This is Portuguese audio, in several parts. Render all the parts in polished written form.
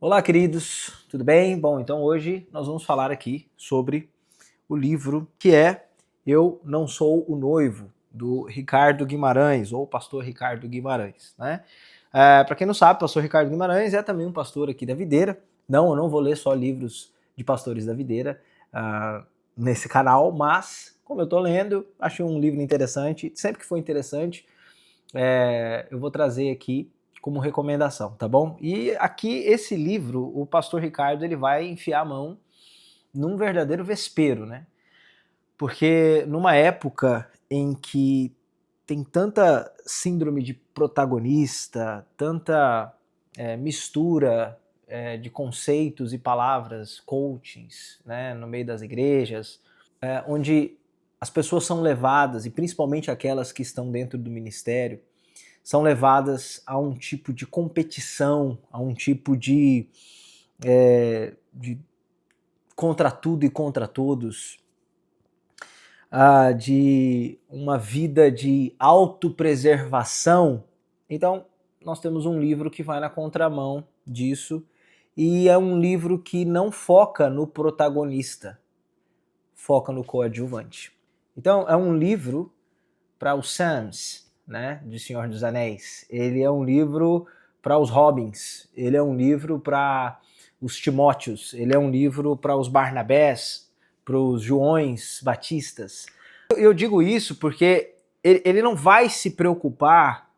Olá, queridos, tudo bem? Bom, então hoje nós vamos falar aqui sobre o livro que é Eu Não Sou o Noivo, do Ricardo Guimarães, ou pastor Ricardo Guimarães, né? Para quem não sabe, o pastor Ricardo Guimarães é também um pastor aqui da Videira. Não, eu não vou ler só livros de pastores da Videira nesse canal, mas, como eu estou lendo, achei um livro interessante. Sempre que for interessante, eu vou trazer aqui como recomendação, tá bom? E aqui, esse livro, o pastor Ricardo, ele vai enfiar a mão num verdadeiro vespeiro, né? Porque numa época em que tem tanta síndrome de protagonista, tanta mistura de conceitos e palavras, coachings, né, no meio das igrejas, onde as pessoas são levadas, e principalmente aquelas que estão dentro do ministério, são levadas a um tipo de competição, a um tipo de contra tudo e contra todos, de uma vida de autopreservação. Então, nós temos um livro que vai na contramão disso, e é um livro que não foca no protagonista, foca no coadjuvante. Então, é um livro para os Sams, né, de Senhor dos Anéis. Ele é um livro para os Robins, ele é um livro para os Timóteos, ele é um livro para os Barnabés, para os Joões Batistas. Eu digo isso porque ele não vai se preocupar,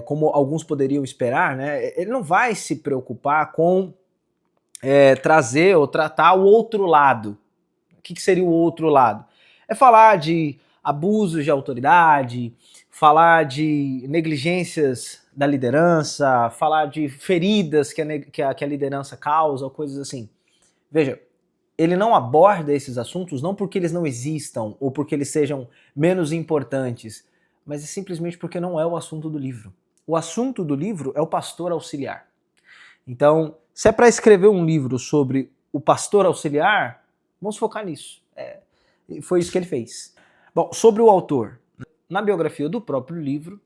como alguns poderiam esperar, né? Ele não vai se preocupar com trazer ou tratar o outro lado. O que seria o outro lado? É falar de abusos de autoridade, falar de negligências da liderança, falar de feridas que a liderança causa, coisas assim. Veja, ele não aborda esses assuntos não porque eles não existam ou porque eles sejam menos importantes, mas é simplesmente porque não é o assunto do livro. O assunto do livro é o pastor auxiliar. Então, se é para escrever um livro sobre o pastor auxiliar, vamos focar nisso. Foi isso que ele fez. Bom, sobre o autor. Na biografia do próprio livro,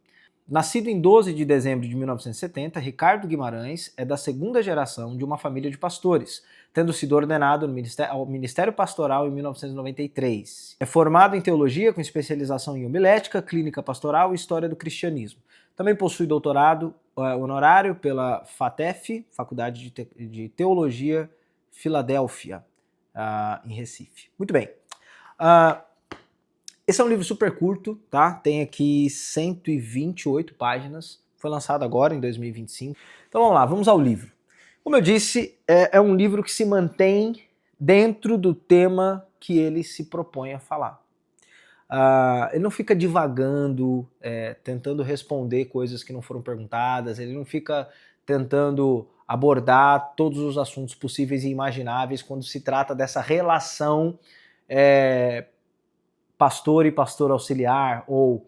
nascido em 12 de dezembro de 1970, Ricardo Guimarães é da segunda geração de uma família de pastores, tendo sido ordenado ao Ministério Pastoral em 1993. É formado em teologia com especialização em homilética, clínica pastoral e história do cristianismo. Também possui doutorado honorário pela FATEF, Faculdade de Teologia, Filadélfia, em Recife. Muito bem. Esse é um livro super curto, tá? Tem aqui 128 páginas. Foi lançado agora, em 2025. Então vamos lá, vamos ao livro. Como eu disse, é um livro que se mantém dentro do tema que ele se propõe a falar. Ele não fica divagando, tentando responder coisas que não foram perguntadas, ele não fica tentando abordar todos os assuntos possíveis e imagináveis quando se trata dessa relação pastor e pastor auxiliar, ou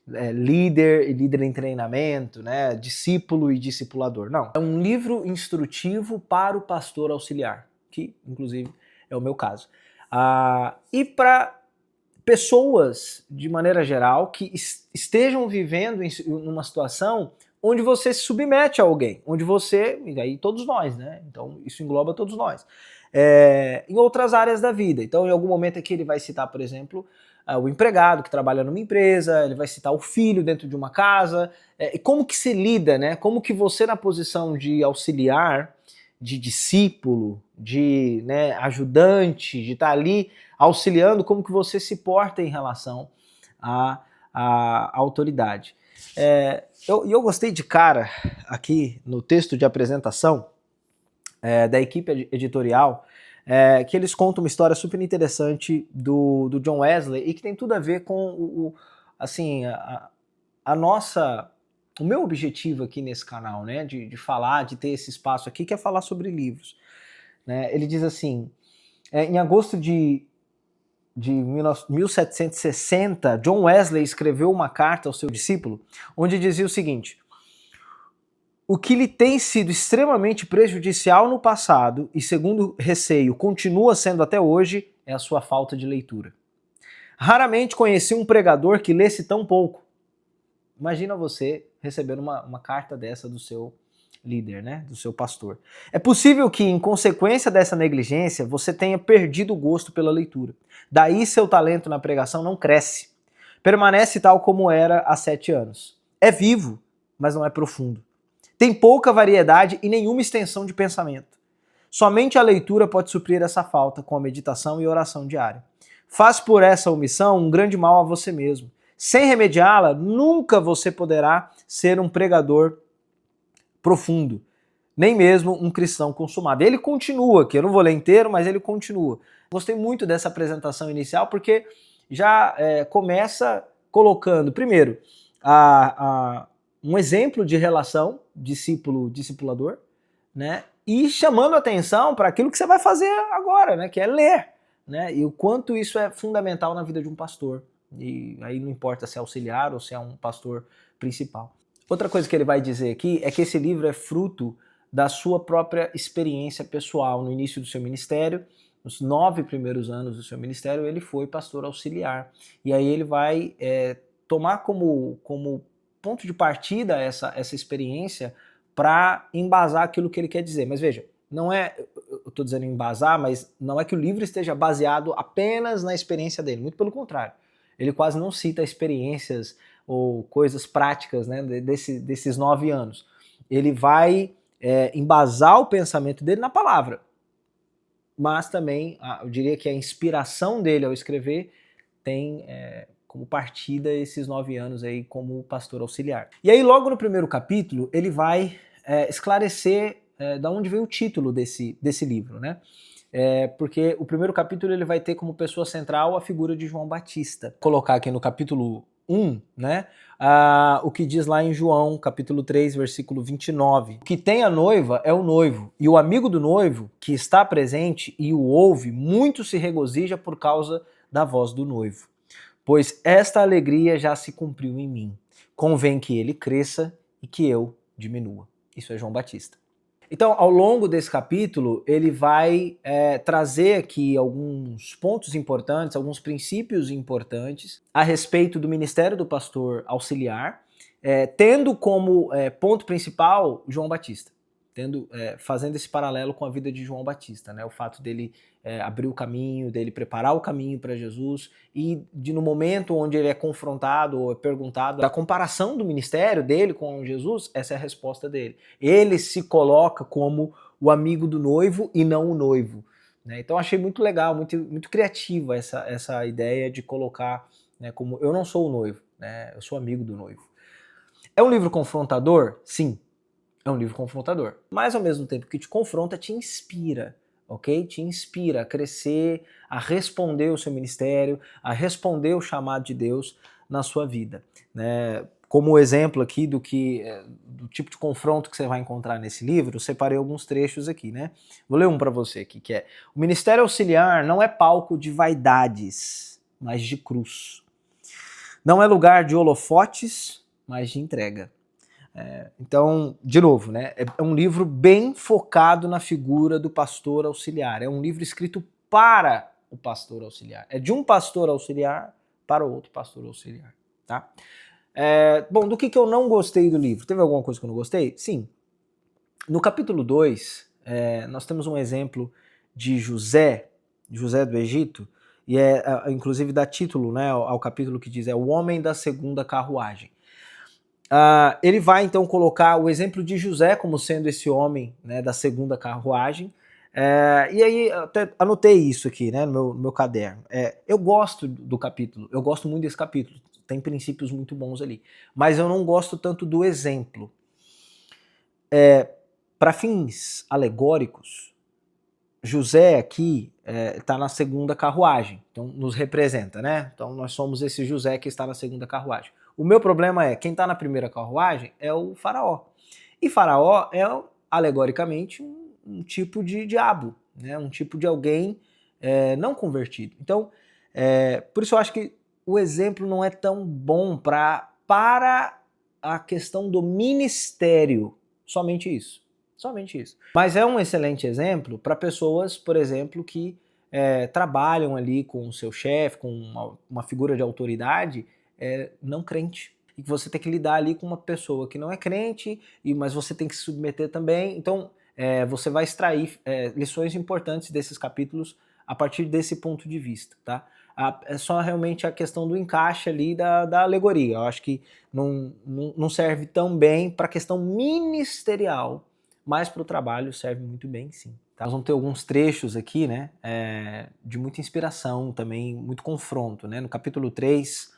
líder e líder em treinamento, né, discípulo e discipulador. Não, é um livro instrutivo para o pastor auxiliar, que inclusive é o meu caso. E para pessoas, de maneira geral, que estejam vivendo numa situação onde você se submete a alguém, onde você, e aí todos nós, né? Então isso engloba todos nós. Em outras áreas da vida. Então, em algum momento aqui ele vai citar, por exemplo, o empregado que trabalha numa empresa, ele vai citar o filho dentro de uma casa, e como que se lida, né? Como que você, na posição de auxiliar, de discípulo, de ajudante, de estar ali auxiliando, como que você se porta em relação à autoridade. Eu gostei de cara aqui no texto de apresentação da equipe editorial, que eles contam uma história super interessante do John Wesley e que tem tudo a ver com assim, o meu objetivo aqui nesse canal, né, de falar, de ter esse espaço aqui, que é falar sobre livros. Né? Ele diz assim, em agosto de 1760, John Wesley escreveu uma carta ao seu discípulo, onde dizia o seguinte: o que lhe tem sido extremamente prejudicial no passado e, segundo receio, continua sendo até hoje, é a sua falta de leitura. Raramente conheci um pregador que lesse tão pouco. Imagina você recebendo uma carta dessa do seu líder, né, do seu pastor. É possível que, em consequência dessa negligência, você tenha perdido o gosto pela leitura. Daí seu talento na pregação não cresce. Permanece tal como era há 7 anos. É vivo, mas não é profundo. Tem pouca variedade e nenhuma extensão de pensamento. Somente a leitura pode suprir essa falta com a meditação e oração diária. Faz por essa omissão um grande mal a você mesmo. Sem remediá-la, nunca você poderá ser um pregador profundo, nem mesmo um cristão consumado. Ele continua aqui, eu não vou ler inteiro, mas ele continua. Gostei muito dessa apresentação inicial porque já começa colocando, primeiro, um exemplo de relação discípulo-discipulador, né? E chamando atenção para aquilo que você vai fazer agora, né? Que é ler, né? E o quanto isso é fundamental na vida de um pastor. E aí não importa se é auxiliar ou se é um pastor principal. Outra coisa que ele vai dizer aqui é que esse livro é fruto da sua própria experiência pessoal. No início do seu ministério, nos 9 primeiros anos do seu ministério, ele foi pastor auxiliar. E aí ele vai tomar como ponto de partida essa experiência para embasar aquilo que ele quer dizer. Mas veja, não é, eu estou dizendo embasar, mas não é que o livro esteja baseado apenas na experiência dele, muito pelo contrário. Ele quase não cita experiências ou coisas práticas, né, desses 9 anos. Ele vai embasar o pensamento dele na palavra, mas também, eu diria que a inspiração dele ao escrever tem como partida esses 9 anos aí como pastor auxiliar. E aí logo no primeiro capítulo ele vai esclarecer da onde veio o título desse livro, né? Porque o primeiro capítulo ele vai ter como pessoa central a figura de João Batista. Vou colocar aqui no capítulo 1, né? O que diz lá em João, capítulo 3, versículo 29. O que tem a noiva é o noivo, e o amigo do noivo, que está presente e o ouve, muito se regozija por causa da voz do noivo. Pois esta alegria já se cumpriu em mim. Convém que ele cresça e que eu diminua. Isso é João Batista. Então, ao longo desse capítulo, ele vai trazer aqui alguns pontos importantes, alguns princípios importantes a respeito do ministério do pastor auxiliar, tendo como ponto principal João Batista, fazendo esse paralelo com a vida de João Batista, né? O fato dele abrir o caminho, dele preparar o caminho para Jesus e no momento onde ele é confrontado ou é perguntado da comparação do ministério dele com Jesus, essa é a resposta dele. Ele se coloca como o amigo do noivo e não o noivo, né? Então achei muito legal, muito criativa essa ideia de colocar, né, como eu não sou o noivo, né? Eu sou amigo do noivo. É um livro confrontador? Sim. É um livro confrontador, mas ao mesmo tempo que te confronta, te inspira, ok? Te inspira a crescer, a responder o seu ministério, a responder o chamado de Deus na sua vida, né? Como exemplo aqui do tipo de confronto que você vai encontrar nesse livro, eu separei alguns trechos aqui, né? Vou ler um para você aqui, que é: o ministério auxiliar não é palco de vaidades, mas de cruz. Não é lugar de holofotes, mas de entrega. Então, de novo, né, é um livro bem focado na figura do pastor auxiliar. É um livro escrito para o pastor auxiliar. É de um pastor auxiliar para outro pastor auxiliar, tá? Bom, do que eu não gostei do livro? Teve alguma coisa que eu não gostei? Sim. No capítulo 2, nós temos um exemplo de José do Egito, e inclusive dá título, né, ao capítulo que diz o homem da segunda carruagem. Ele vai então colocar o exemplo de José como sendo esse homem, né, da segunda carruagem. E aí até anotei isso aqui, né, no meu caderno. Eu gosto do capítulo, eu gosto muito desse capítulo, tem princípios muito bons ali, mas eu não gosto tanto do exemplo. Para fins alegóricos, José aqui está na segunda carruagem, então nos representa, né? Então nós somos esse José que está na segunda carruagem. O meu problema é, quem está na primeira carruagem é o faraó. E faraó é, alegoricamente, um tipo de diabo, né? Um tipo de alguém não convertido. Então, por isso eu acho que o exemplo não é tão bom para a questão do ministério. Somente isso. Somente isso. Mas é um excelente exemplo para pessoas, por exemplo, que trabalham ali com o seu chefe, com uma figura de autoridade, não crente. e que você tem que lidar ali com uma pessoa que não é crente, mas você tem que se submeter também. Então, você vai extrair lições importantes desses capítulos a partir desse ponto de vista, tá? É só realmente a questão do encaixe ali da alegoria. Eu acho que não serve tão bem para a questão ministerial, mas para o trabalho serve muito bem, sim. Tá? Nós vamos ter alguns trechos aqui, né, de muita inspiração também, muito confronto, né? No capítulo 3,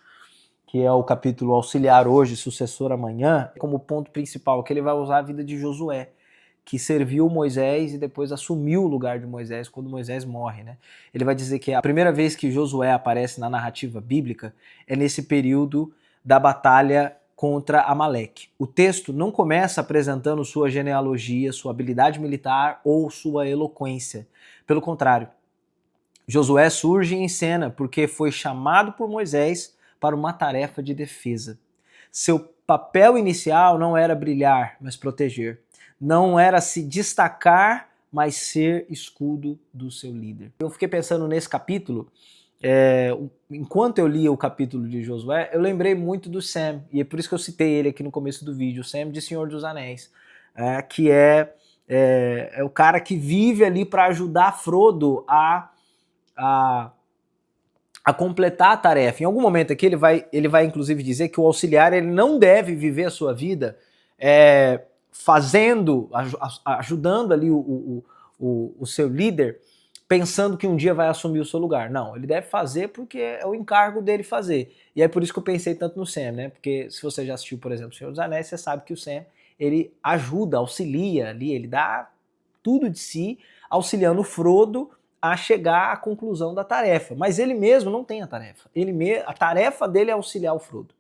que é o capítulo auxiliar hoje, sucessor amanhã, como ponto principal, que ele vai usar a vida de Josué, que serviu Moisés e depois assumiu o lugar de Moisés quando Moisés morre, né? Ele vai dizer que a primeira vez que Josué aparece na narrativa bíblica é nesse período da batalha contra Amaleque. O texto não começa apresentando sua genealogia, sua habilidade militar ou sua eloquência. Pelo contrário, Josué surge em cena porque foi chamado por Moisés para uma tarefa de defesa. Seu papel inicial não era brilhar, mas proteger. Não era se destacar, mas ser escudo do seu líder. Eu fiquei pensando nesse capítulo, enquanto eu lia o capítulo de Josué, eu lembrei muito do Sam, e é por isso que eu citei ele aqui no começo do vídeo, o Sam de Senhor dos Anéis, que é o cara que vive ali para ajudar Frodo a completar a tarefa. Em algum momento aqui ele vai inclusive dizer que o auxiliar ele não deve viver a sua vida ajudando ali o seu líder, pensando que um dia vai assumir o seu lugar. Não, ele deve fazer porque é o encargo dele fazer. E é por isso que eu pensei tanto no Sam, né? Porque se você já assistiu, por exemplo, O Senhor dos Anéis, você sabe que o Sam, ele ajuda, auxilia ali, ele dá tudo de si, auxiliando o Frodo a chegar à conclusão da tarefa. Mas ele mesmo não tem a tarefa. A tarefa dele é auxiliar o Frodo,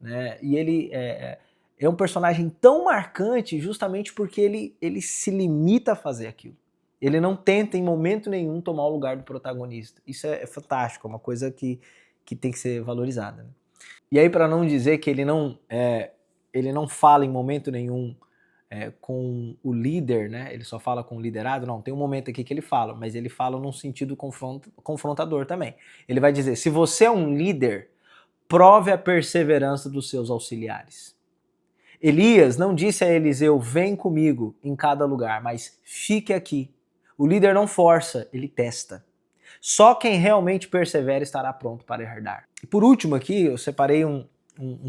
né? E ele é um personagem tão marcante justamente porque ele se limita a fazer aquilo. Ele não tenta em momento nenhum tomar o lugar do protagonista. Isso é fantástico, é uma coisa que tem que ser valorizada, né? E aí, para não dizer que ele não fala em momento nenhum com o líder, né? Ele só fala com o liderado, não, tem um momento aqui que ele fala, mas ele fala num sentido confrontador também. Ele vai dizer, se você é um líder, prove a perseverança dos seus auxiliares. Elias não disse a Eliseu, vem comigo em cada lugar, mas fique aqui. O líder não força, ele testa. Só quem realmente persevera estará pronto para herdar. E por último aqui, eu separei um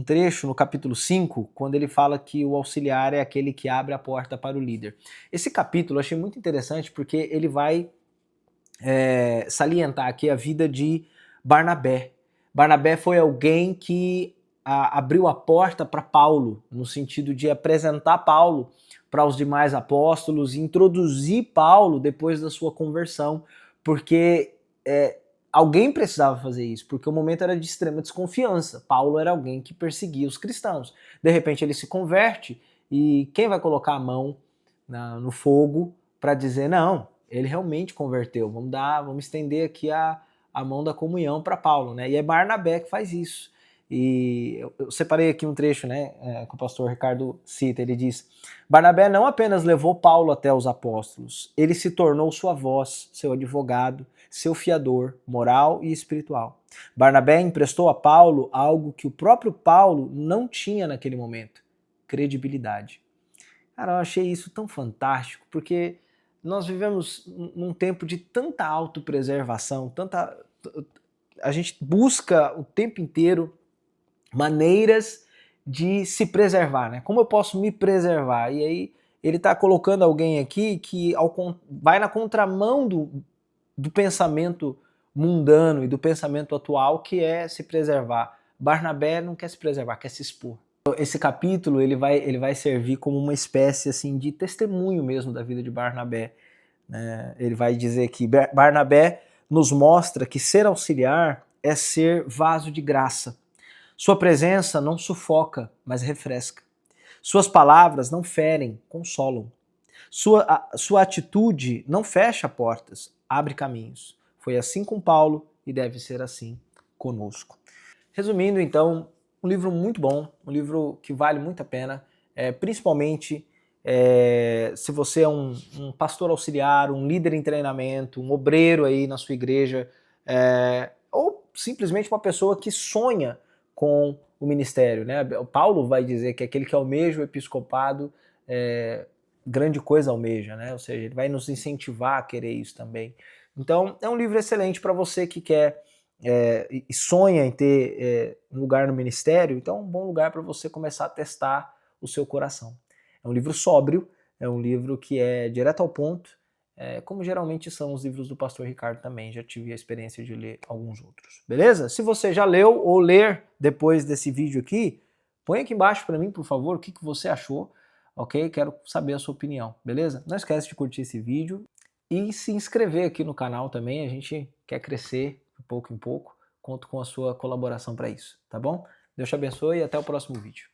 trecho no capítulo 5, quando ele fala que o auxiliar é aquele que abre a porta para o líder. Esse capítulo eu achei muito interessante porque ele vai salientar aqui a vida de Barnabé. Barnabé foi alguém que abriu a porta para Paulo, no sentido de apresentar Paulo para os demais apóstolos e introduzir Paulo depois da sua conversão, porque alguém precisava fazer isso, porque o momento era de extrema desconfiança. Paulo era alguém que perseguia os cristãos. De repente ele se converte e quem vai colocar a mão no fogo para dizer, não, ele realmente converteu, vamos estender aqui a mão da comunhão para Paulo, né? E é Barnabé que faz isso. E eu separei aqui um trecho, né, que o pastor Ricardo cita, ele diz, Barnabé não apenas levou Paulo até os apóstolos, ele se tornou sua voz, seu advogado, seu fiador moral e espiritual. Barnabé emprestou a Paulo algo que o próprio Paulo não tinha naquele momento, credibilidade. Cara, eu achei isso tão fantástico, porque nós vivemos num tempo de tanta autopreservação, a gente busca o tempo inteiro maneiras de se preservar, né? Como eu posso me preservar? E aí ele está colocando alguém aqui que vai na contramão do pensamento mundano e do pensamento atual, que é se preservar. Barnabé não quer se preservar, quer se expor. Esse capítulo ele vai servir como uma espécie assim de testemunho mesmo da vida de Barnabé, né? Ele vai dizer que Barnabé nos mostra que ser auxiliar é ser vaso de graça. Sua presença não sufoca, mas refresca. Suas palavras não ferem, consolam. Sua atitude não fecha portas, abre caminhos. Foi assim com Paulo e deve ser assim conosco. Resumindo, então, um livro muito bom, um livro que vale muito a pena, principalmente se você é um pastor auxiliar, um líder em treinamento, um obreiro aí na sua igreja, ou simplesmente uma pessoa que sonha com o ministério, né? O Paulo vai dizer que aquele que almeja o episcopado grande coisa almeja, né? Ou seja, ele vai nos incentivar a querer isso também. Então, é um livro excelente para você que quer e sonha em ter um lugar no ministério, então é um bom lugar para você começar a testar o seu coração. É um livro sóbrio, é um livro que é direto ao ponto, como geralmente são os livros do pastor Ricardo também, já tive a experiência de ler alguns outros, beleza? Se você já leu ou ler depois desse vídeo aqui, põe aqui embaixo para mim, por favor, o que você achou, ok? Quero saber a sua opinião, beleza? Não esquece de curtir esse vídeo e se inscrever aqui no canal também, a gente quer crescer de pouco em pouco, conto com a sua colaboração para isso, tá bom? Deus te abençoe e até o próximo vídeo.